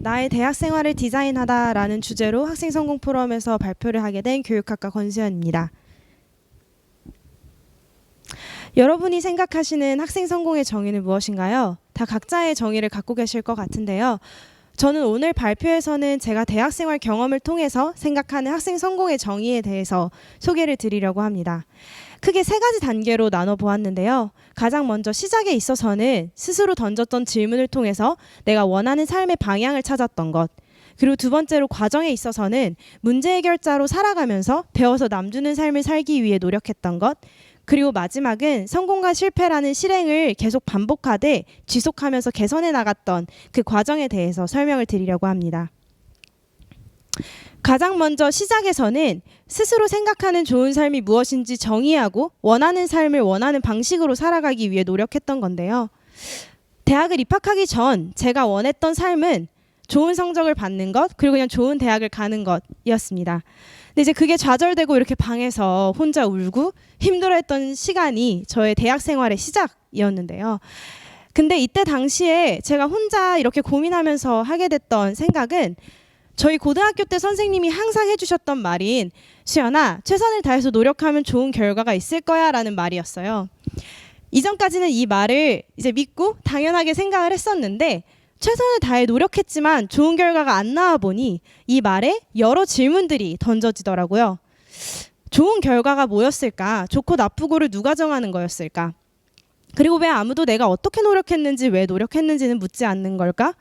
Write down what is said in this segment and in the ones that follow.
나의 대학 생활을 디자인하다라는 주제로 학생 성공 포럼에서 발표를 하게 된 교육학과 권수연입니다. 여러분이 생각하시는 학생 성공의 정의는 무엇인가요? 다 각자의 정의를 갖고 계실 것 같은데요. 저는 오늘 발표에서는 제가 대학 생활 경험을 통해서 생각하는 학생 성공의 정의에 대해서 소개를 드리려고 합니다. 크게 세 가지 단계로 나눠보았는데요. 가장 먼저 시작에 있어서는 스스로 던졌던 질문을 통해서 내가 원하는 삶의 방향을 찾았던 것. 그리고 두 번째로 과정에 있어서는 문제 해결자로 살아가면서 배워서 남주는 삶을 살기 위해 노력했던 것. 그리고 마지막은 성공과 실패라는 실행을 계속 반복하되 지속하면서 개선해 나갔던 그 과정에 대해서 설명을 드리려고 합니다. 가장 먼저 시작에서는 스스로 생각하는 좋은 삶이 무엇인지 정의하고 원하는 삶을 원하는 방식으로 살아가기 위해 노력했던 건데요. 대학을 입학하기 전 제가 원했던 삶은 좋은 성적을 받는 것, 그리고 그냥 좋은 대학을 가는 것이었습니다. 근데 이제 그게 좌절되고 이렇게 방에서 혼자 울고 힘들어했던 시간이 저의 대학 생활의 시작이었는데요. 근데 이때 당시에 제가 혼자 이렇게 고민하면서 하게 됐던 생각은 저희 고등학교 때 선생님이 항상 해주셨던 말인 수연아, 최선을 다해서 노력하면 좋은 결과가 있을 거야 라는 말이었어요. 이전까지는 이 말을 이제 믿고 당연하게 생각을 했었는데 최선을 다해 노력했지만 좋은 결과가 안 나와 보니 이 말에 여러 질문들이 던져지더라고요. 좋은 결과가 뭐였을까? 좋고 나쁘고를 누가 정하는 거였을까? 그리고 왜 아무도 내가 어떻게 노력했는지 왜 노력했는지는 묻지 않는 걸까?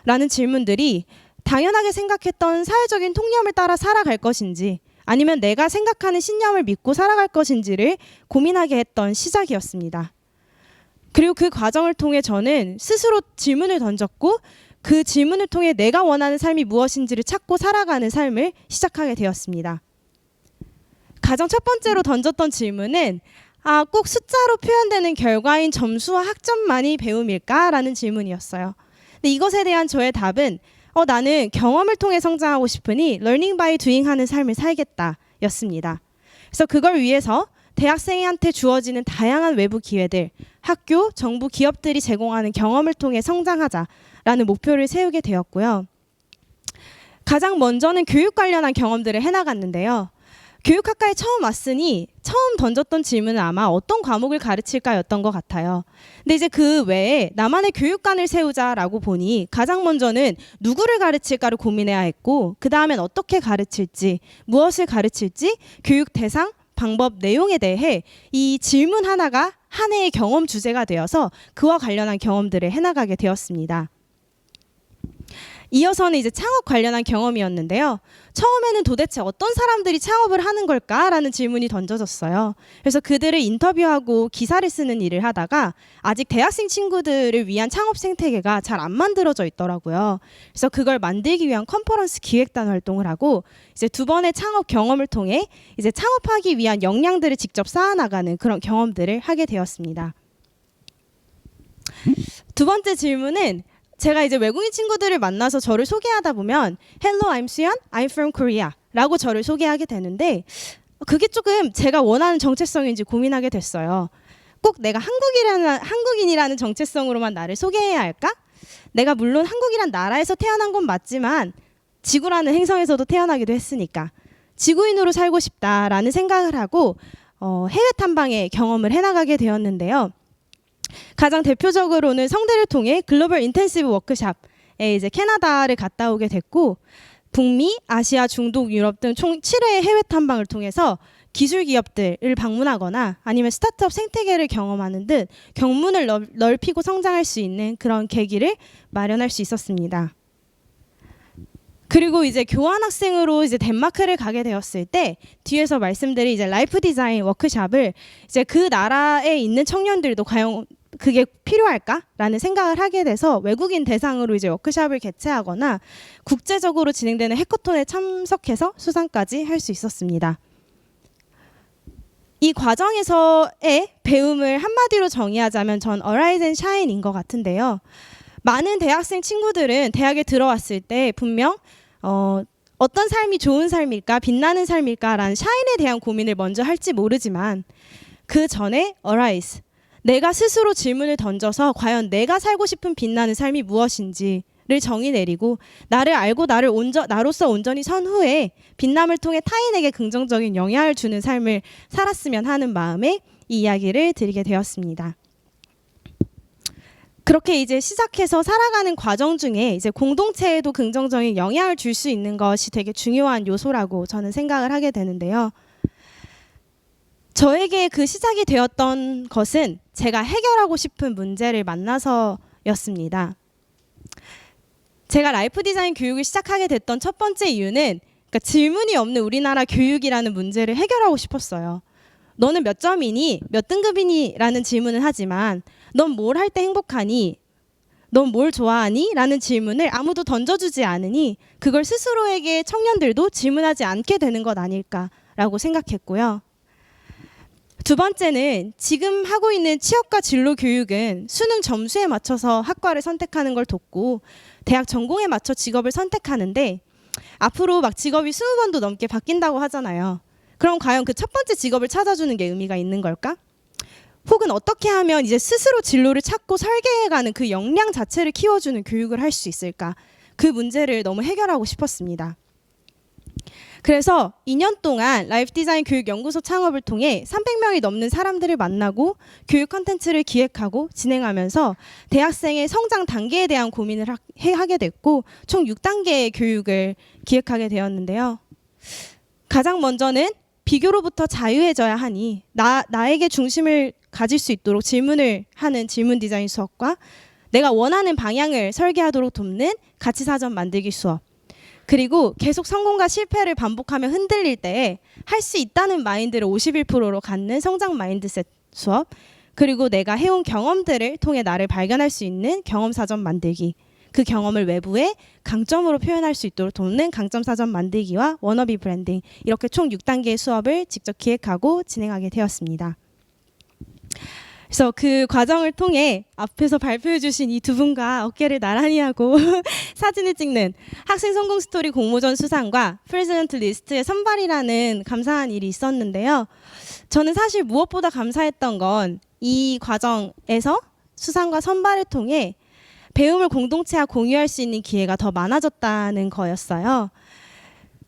라는 질문들이 당연하게 생각했던 사회적인 통념을 따라 살아갈 것인지 아니면 내가 생각하는 신념을 믿고 살아갈 것인지를 고민하게 했던 시작이었습니다. 그리고 그 과정을 통해 저는 스스로 질문을 던졌고 그 질문을 통해 내가 원하는 삶이 무엇인지를 찾고 살아가는 삶을 시작하게 되었습니다. 가장 첫 번째로 던졌던 질문은 꼭 숫자로 표현되는 결과인 점수와 학점만이 배움일까라는 질문이었어요. 근데 이것에 대한 저의 답은 나는 경험을 통해 성장하고 싶으니 learning by doing 하는 삶을 살겠다 였습니다. 그래서 그걸 위해서 대학생한테 주어지는 다양한 외부 기회들, 학교, 정부, 기업들이 제공하는 경험을 통해 성장하자라는 목표를 세우게 되었고요. 가장 먼저는 교육 관련한 경험들을 해나갔는데요. 교육학과에 처음 왔으니 처음 던졌던 질문은 아마 어떤 과목을 가르칠까였던 것 같아요. 근데 이제 그 외에 나만의 교육관을 세우자라고 보니 가장 먼저는 누구를 가르칠까를 고민해야 했고 그 다음엔 어떻게 가르칠지, 무엇을 가르칠지, 교육 대상, 방법, 내용에 대해 이 질문 하나가 한 해의 경험 주제가 되어서 그와 관련한 경험들을 해나가게 되었습니다. 이어서는 이제 창업 관련한 경험이었는데요. 처음에는 도대체 어떤 사람들이 창업을 하는 걸까라는 질문이 던져졌어요. 그래서 그들을 인터뷰하고 기사를 쓰는 일을 하다가 아직 대학생 친구들을 위한 창업 생태계가 잘 안 만들어져 있더라고요. 그래서 그걸 만들기 위한 컨퍼런스 기획단 활동을 하고 이제 두 번의 창업 경험을 통해 이제 창업하기 위한 역량들을 직접 쌓아나가는 그런 경험들을 하게 되었습니다. 두 번째 질문은 제가 이제 외국인 친구들을 만나서 저를 소개하다 보면 Hello, I'm 수연, I'm from Korea 라고 저를 소개하게 되는데 그게 조금 제가 원하는 정체성인지 고민하게 됐어요. 꼭 내가 한국인이라는 정체성으로만 나를 소개해야 할까? 내가 물론 한국이란 나라에서 태어난 건 맞지만 지구라는 행성에서도 태어나기도 했으니까 지구인으로 살고 싶다라는 생각을 하고 해외 탐방의 경험을 해나가게 되었는데요. 가장 대표적으로는 성대를 통해 글로벌 인텐시브 워크샵에 이제 캐나다를 갔다 오게 됐고 북미, 아시아, 중동, 유럽 등 총 7회의 해외 탐방을 통해서 기술 기업들을 방문하거나 아니면 스타트업 생태계를 경험하는 듯 경문을 넓히고 성장할 수 있는 그런 계기를 마련할 수 있었습니다. 그리고 이제 교환학생으로 이제 덴마크를 가게 되었을 때 뒤에서 말씀드린 이제 라이프 디자인 워크샵을 이제 그 나라에 있는 청년들도 과연 그게 필요할까라는 생각을 하게 돼서 외국인 대상으로 이제 워크샵을 개최하거나 국제적으로 진행되는 해커톤에 참석해서 수상까지 할 수 있었습니다. 이 과정에서의 배움을 한마디로 정의하자면 전 Arise and Shine인 것 같은데요. 많은 대학생 친구들은 대학에 들어왔을 때 분명 어떤 삶이 좋은 삶일까, 빛나는 삶일까라는 샤인에 대한 고민을 먼저 할지 모르지만 그 전에 Arise, 내가 스스로 질문을 던져서 과연 내가 살고 싶은 빛나는 삶이 무엇인지 정의 내리고 나를 알고 나로서 온전히 선 후에 빛남을 통해 타인에게 긍정적인 영향을 주는 삶을 살았으면 하는 마음에 이 이야기를 드리게 되었습니다. 그렇게 이제 시작해서 살아가는 과정 중에 이제 공동체에도 긍정적인 영향을 줄 수 있는 것이 되게 중요한 요소라고 저는 생각을 하게 되는데요. 저에게 그 시작이 되었던 것은 제가 해결하고 싶은 문제를 만나서였습니다. 제가 라이프 디자인 교육을 시작하게 됐던 첫 번째 이유는 그러니까 질문이 없는 우리나라 교육이라는 문제를 해결하고 싶었어요. 너는 몇 점이니? 몇 등급이니? 라는 질문을 하지만 넌 뭘 할 때 행복하니? 넌 뭘 좋아하니? 라는 질문을 아무도 던져주지 않으니 그걸 스스로에게 청년들도 질문하지 않게 되는 것 아닐까라고 생각했고요. 두 번째는 지금 하고 있는 취업과 진로 교육은 수능 점수에 맞춰서 학과를 선택하는 걸 돕고 대학 전공에 맞춰 직업을 선택하는데 앞으로 막 직업이 20번도 넘게 바뀐다고 하잖아요. 그럼 과연 그 첫 번째 직업을 찾아주는 게 의미가 있는 걸까? 혹은 어떻게 하면 이제 스스로 진로를 찾고 설계해가는 그 역량 자체를 키워주는 교육을 할 수 있을까? 그 문제를 너무 해결하고 싶었습니다. 그래서 2년 동안 라이프 디자인 교육 연구소 창업을 통해 300명이 넘는 사람들을 만나고 교육 콘텐츠를 기획하고 진행하면서 대학생의 성장 단계에 대한 고민을 하게 됐고 총 6단계의 교육을 기획하게 되었는데요. 가장 먼저는 비교로부터 자유해져야 하니 나에게 중심을 가질 수 있도록 질문을 하는 질문 디자인 수업과 내가 원하는 방향을 설계하도록 돕는 가치 사전 만들기 수업, 그리고 계속 성공과 실패를 반복하며 흔들릴 때에 할 수 있다는 마인드를 51%로 갖는 성장 마인드셋 수업, 그리고 내가 해온 경험들을 통해 나를 발견할 수 있는 경험 사전 만들기, 그 경험을 외부에 강점으로 표현할 수 있도록 돕는 강점 사전 만들기와 워너비 브랜딩, 이렇게 총 6단계의 수업을 직접 기획하고 진행하게 되었습니다. 그래서 그 과정을 통해 앞에서 발표해 주신 이 두 분과 어깨를 나란히 하고 사진을 찍는 학생 성공 스토리 공모전 수상과 프레지던트 리스트의 선발이라는 감사한 일이 있었는데요. 저는 사실 무엇보다 감사했던 건 이 과정에서 수상과 선발을 통해 배움을 공동체와 공유할 수 있는 기회가 더 많아졌다는 거였어요.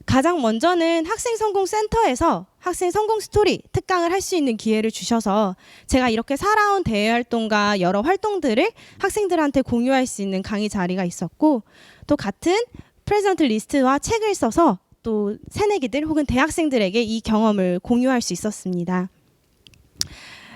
가장 먼저는 학생 성공 센터에서 학생 성공 스토리 특강을 할 수 있는 기회를 주셔서 제가 이렇게 살아온 대외 활동과 여러 활동들을 학생들한테 공유할 수 있는 강의 자리가 있었고, 또 같은 프레젠트 리스트와 책을 써서 또 새내기들 혹은 대학생들에게 이 경험을 공유할 수 있었습니다.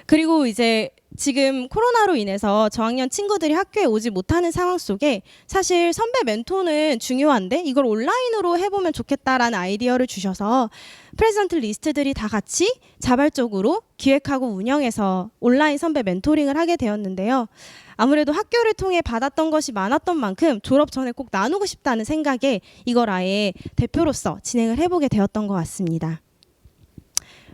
그리고 이제 지금 코로나로 인해서 저학년 친구들이 학교에 오지 못하는 상황 속에 사실 선배 멘토는 중요한데 이걸 온라인으로 해보면 좋겠다라는 아이디어를 주셔서 프레젠트 리스트들이 다 같이 자발적으로 기획하고 운영해서 온라인 선배 멘토링을 하게 되었는데요. 아무래도 학교를 통해 받았던 것이 많았던 만큼 졸업 전에 꼭 나누고 싶다는 생각에 이걸 아예 대표로서 진행을 해보게 되었던 것 같습니다.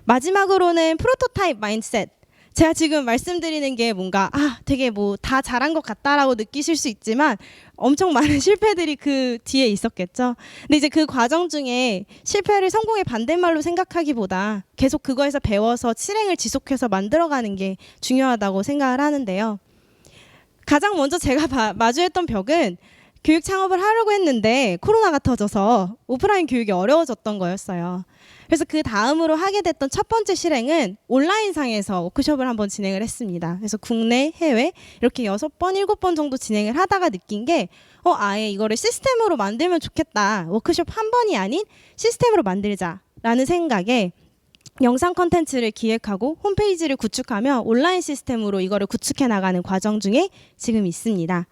마지막으로는 프로토타입 마인드셋. 제가 지금 말씀드리는 게 뭔가 되게 뭐 다 잘한 것 같다라고 느끼실 수 있지만 엄청 많은 실패들이 그 뒤에 있었겠죠. 근데 이제 그 과정 중에 실패를 성공의 반대말로 생각하기보다 계속 그거에서 배워서 실행을 지속해서 만들어가는 게 중요하다고 생각을 하는데요. 가장 먼저 제가 마주했던 벽은 교육 창업을 하려고 했는데 코로나가 터져서 오프라인 교육이 어려워졌던 거였어요. 그래서 그 다음으로 하게 됐던 첫 번째 실행은 온라인상에서 워크숍을 한번 진행을 했습니다. 그래서 국내, 해외 이렇게 6번, 7번 정도 진행을 하다가 느낀 게 아예 이거를 시스템으로 만들면 좋겠다. 워크숍 한 번이 아닌 시스템으로 만들자라는 생각에 영상 콘텐츠를 기획하고 홈페이지를 구축하며 온라인 시스템으로 이거를 구축해 나가는 과정 중에 지금 있습니다.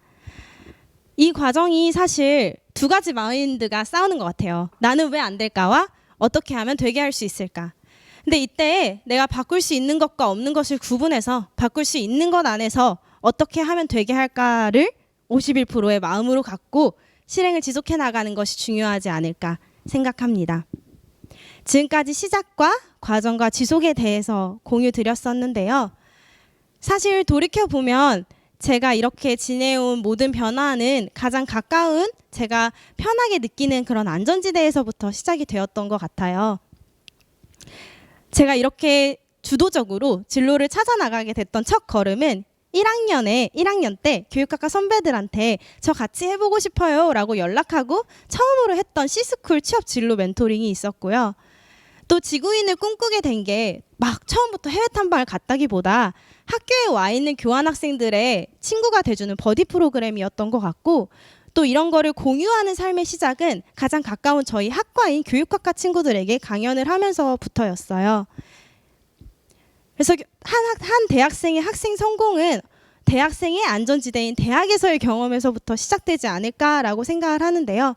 이 과정이 사실 두 가지 마인드가 싸우는 것 같아요. 나는 왜 안 될까와 어떻게 하면 되게 할 수 있을까? 근데 이때 내가 바꿀 수 있는 것과 없는 것을 구분해서 바꿀 수 있는 것 안에서 어떻게 하면 되게 할까를 51%의 마음으로 갖고 실행을 지속해 나가는 것이 중요하지 않을까 생각합니다. 지금까지 시작과 과정과 지속에 대해서 공유 드렸었는데요. 사실 돌이켜보면 제가 이렇게 지내온 모든 변화는 가장 가까운 제가 편하게 느끼는 그런 안전지대에서부터 시작이 되었던 것 같아요. 제가 이렇게 주도적으로 진로를 찾아 나가게 됐던 첫 걸음은 1학년 때 교육학과 선배들한테 저 같이 해보고 싶어요 라고 연락하고 처음으로 했던 C스쿨 취업 진로 멘토링이 있었고요. 또 지구인을 꿈꾸게 된 게 막 처음부터 해외 탐방을 갔다기보다 학교에 와 있는 교환학생들의 친구가 돼주는 버디 프로그램이었던 것 같고, 또 이런 거를 공유하는 삶의 시작은 가장 가까운 저희 학과인 교육학과 친구들에게 강연을 하면서부터였어요. 그래서 한 대학생의 학생 성공은 대학생의 안전지대인 대학에서의 경험에서부터 시작되지 않을까라고 생각을 하는데요.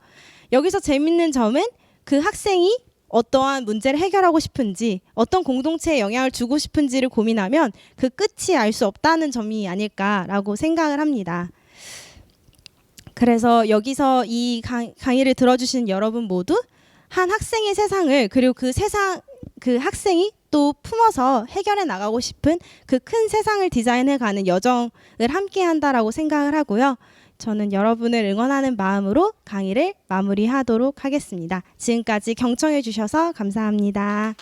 여기서 재밌는 점은 그 학생이 어떠한 문제를 해결하고 싶은지, 어떤 공동체에 영향을 주고 싶은지를 고민하면 그 끝이 알 수 없다는 점이 아닐까라고 생각을 합니다. 그래서 여기서 이 강의를 들어주신 여러분 모두 한 학생의 세상을, 그리고 그 학생이 또 품어서 해결해 나가고 싶은 그 큰 세상을 디자인해가는 여정을 함께 한다라고 생각을 하고요. 저는 여러분을 응원하는 마음으로 강의를 마무리하도록 하겠습니다. 지금까지 경청해 주셔서 감사합니다.